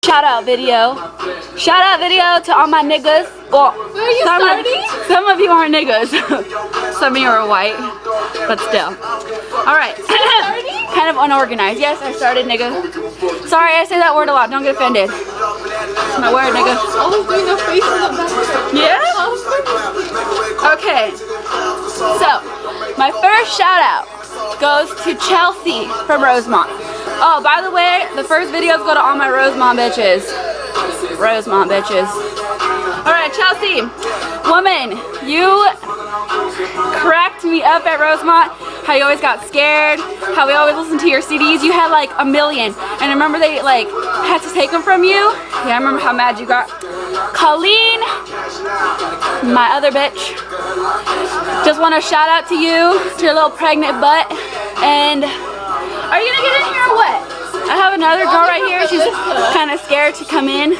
shout out video. Shout out video to all my niggas. Well, some of you aren't niggas. Some of you are white, but still. Alright. Kind of unorganized. Yes, I started, nigga. Sorry, I say that word a lot. Don't get offended. It's my word, nigga. Yeah? Okay. So, my first shout out goes to Chelsea from Rosemont. Oh, by the way, the first videos go to all my Rosemont bitches. Rosemont bitches. Alright, Chelsea. Woman, you cracked me up at Rosemont. How you always got scared. How we always listened to your CDs. You had like 1 million. And I remember they like had to take them from you. Yeah, I remember how mad you got. Colleen, my other bitch. Just want to shout out to you, to your little pregnant butt. And are you gonna get in here or what? I have another girl right here. She's kind of scared to come in.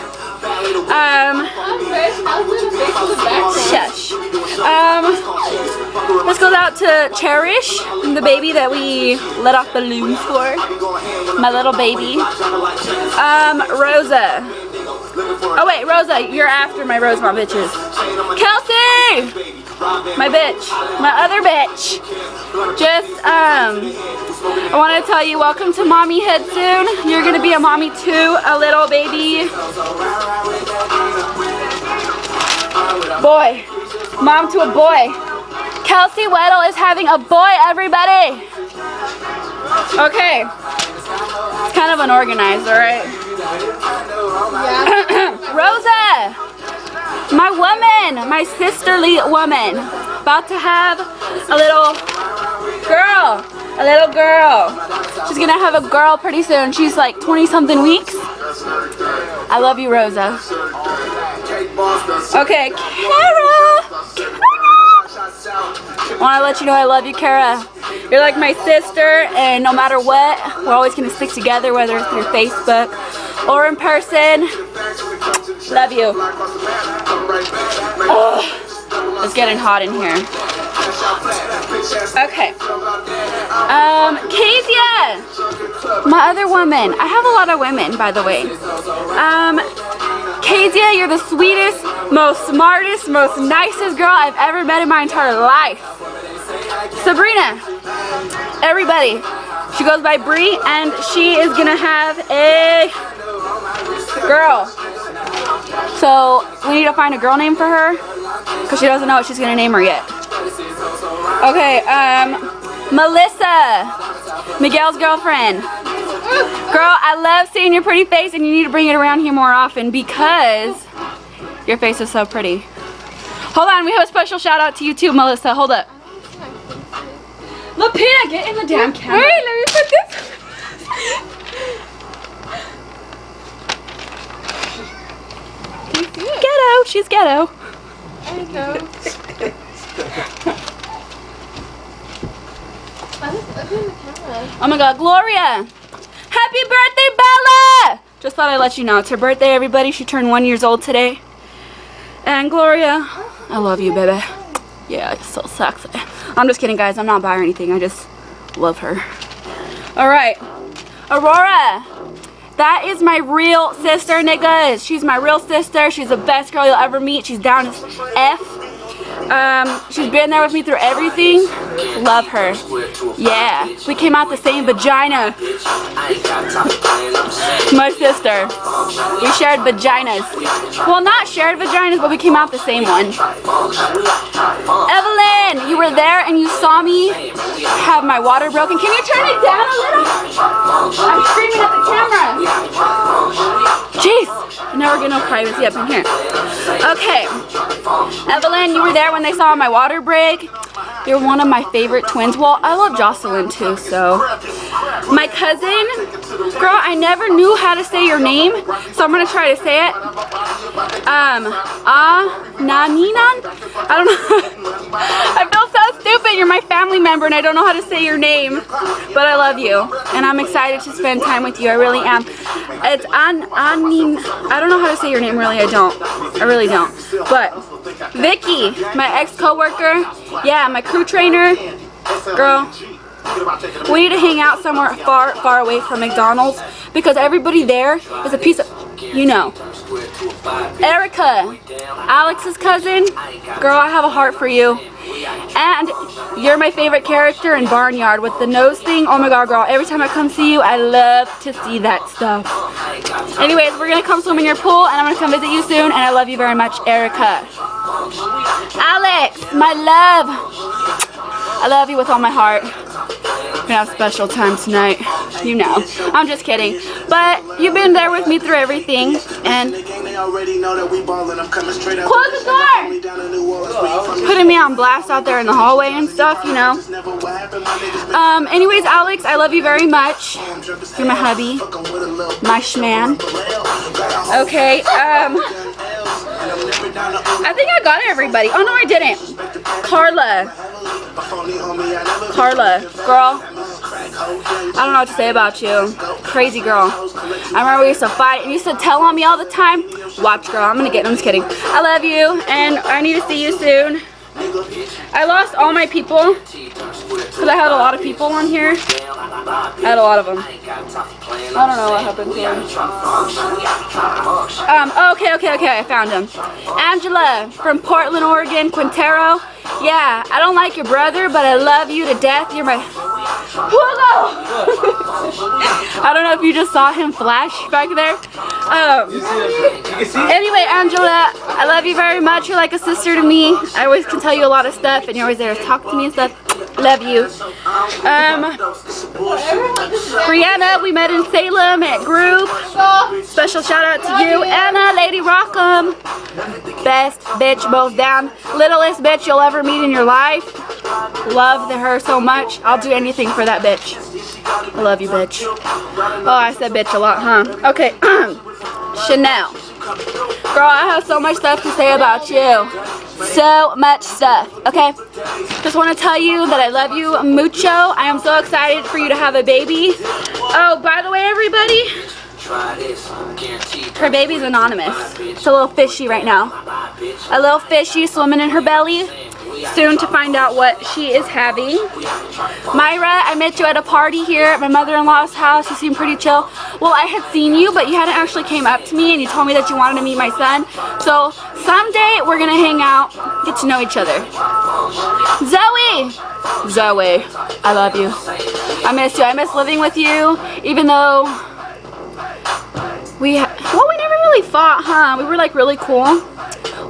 Shush. This goes out to Cherish, the baby that we let off balloons for. My little baby. Rosa. Oh wait, Rosa, you're after my Rosemont bitches. Kelsey! My bitch. My other bitch. Just, I want to tell you, welcome to mommyhood soon. You're going to be a mommy too, a little baby. Boy. Mom to a boy. Kelsey Weddle is having a boy, everybody. Okay. It's kind of unorganized, alright? Yeah. Rosa! My woman, my sisterly woman, about to have a little girl, She's gonna have a girl pretty soon. She's like 20-something weeks. I love you, Rosa. Okay, Kara. I want to let you know I love you, Kara. You're like my sister, and no matter what, we're always gonna stick together, whether it's through Facebook or in person. Love you. Oh, it's getting hot in here. Okay. Kezia, my other woman. I have a lot of women, by the way. Kezia, you're the sweetest, most smartest, most nicest girl I've ever met in my entire life. Sabrina, everybody. She goes by Bree, and she is gonna have a girl. So we need to find a girl name for her, because she doesn't know what she's gonna name her yet. Okay, Melissa, Miguel's girlfriend. Girl, I love seeing your pretty face, and you need to bring it around here more often because your face is so pretty. Hold on, we have a special shout out to you too, Melissa. Hold up. Lapina, get in the damn camera. Wait, let me put this. Ghetto, she's ghetto. I know. Oh my god, Gloria! Happy birthday, Bella! Just thought I'd let you know. It's her birthday, everybody. She turned 1 year old today. And Gloria, I love you, baby. Yeah, it's so sexy. I'm just kidding, guys. I'm not bi or anything. I just love her. Alright. Aurora. That is my real sister, niggas. She's my real sister. She's the best girl you'll ever meet. She's down as F. She's been there with me through everything. Love her. Yeah. We came out the same vagina. My sister. We shared vaginas. Well, not shared vaginas, but we came out the same one. Evelyn, you were there and you saw me have my water broken. Can you turn it down a little? I'm screaming at the camera. Jeez. I never get no privacy up in here. Okay. Evelyn, you were there when they saw my water break. You're one of my favorite twins. Well, I love Jocelyn too, so. My cousin, girl, I never knew how to say your name, so I'm gonna try to say it. Naninan? I don't know. I feel so stupid. You're my family member and I don't know how to say your name, but I love you and I'm excited to spend time with you. I really am. It's Anin. I don't know how to say your name, really. I really don't. But Vicky, my ex-coworker, yeah, my crew trainer, girl. We need to hang out somewhere far, far away from McDonald's because everybody there is a piece of you know. Erica, Alex's cousin, girl, I have a heart for you. And you're my favorite character in Barnyard with the nose thing. Oh my god, girl, every time I come see you, I love to see that stuff. Anyways, we're gonna come swim in your pool and I'm gonna come visit you soon, and I love you very much, Erica. Alex, my love, I love you with all my heart. We're gonna have a special time tonight, you know. I'm just kidding, but you've been there with me through everything, and close the door! Putting me on blast out there in the hallway and stuff, you know. Anyways, Alex, I love you very much. You're my hubby, my schman. Okay, I think I got everybody. Oh no, I didn't. Carla, girl, I don't know what to say about you. Crazy girl. I remember we used to fight and you used to tell on me all the time. Watch, girl, I'm gonna get, I'm just kidding. I love you and I need to see you soon. I lost all my people because I had a lot of people on here. I had a lot of them. I don't know what happened to them. Okay, I found him. Angela from Portland, Oregon, Quintero. Yeah, I don't like your brother, but I love you to death. You're my... I don't know if you just saw him flash back there. Anyway, Angela, I love you very much. You're like a sister to me. I always can tell you a lot of stuff, and you're always there to talk to me and stuff. Love you. Brianna, we met in Salem at group. Special shout out to you. Anna, Lady Rockham. Best bitch, both down. Littlest bitch you'll ever meet in your life. Love her so much. I'll do anything for that bitch. I love you, bitch. Oh, I said bitch a lot, huh? Okay. Chanel. Girl, I have so much stuff to say about you. So much stuff, okay? Just want to tell you that I love you mucho. I am so excited for you to have a baby. Oh, by the way, everybody, her baby's anonymous. It's a little fishy right now. A little fishy swimming in her belly. Soon to find out what she is having. Myra, I met you at a party here at my mother-in-law's house. You seem pretty chill. Well, I had seen you, but you hadn't actually came up to me and you told me that you wanted to meet my son. So someday we're gonna hang out, get to know each other. Zoe, I love you. I miss you. I miss living with you, even though we never really fought, huh? We were like really cool.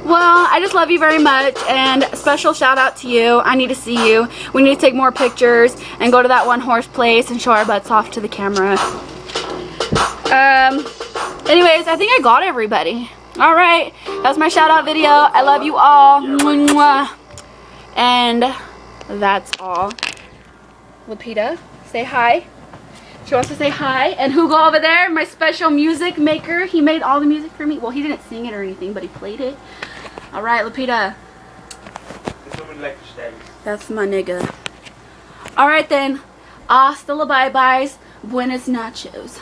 Well, I just love you very much, and special shout out to you. I need to see you. We need to take more pictures and go to that one horse place and show our butts off to the camera. Anyways, I think I got everybody. Alright, that's my shout out video. I love you all. Mwah. And that's all. Lupita, say hi. She wants to say hi. And Hugo over there, my special music maker. He made all the music for me. Well, he didn't sing it or anything, but he played it. Alright, Lupita. That's my nigga. Alright then. Hasta la bye-byes. Buenas nachos.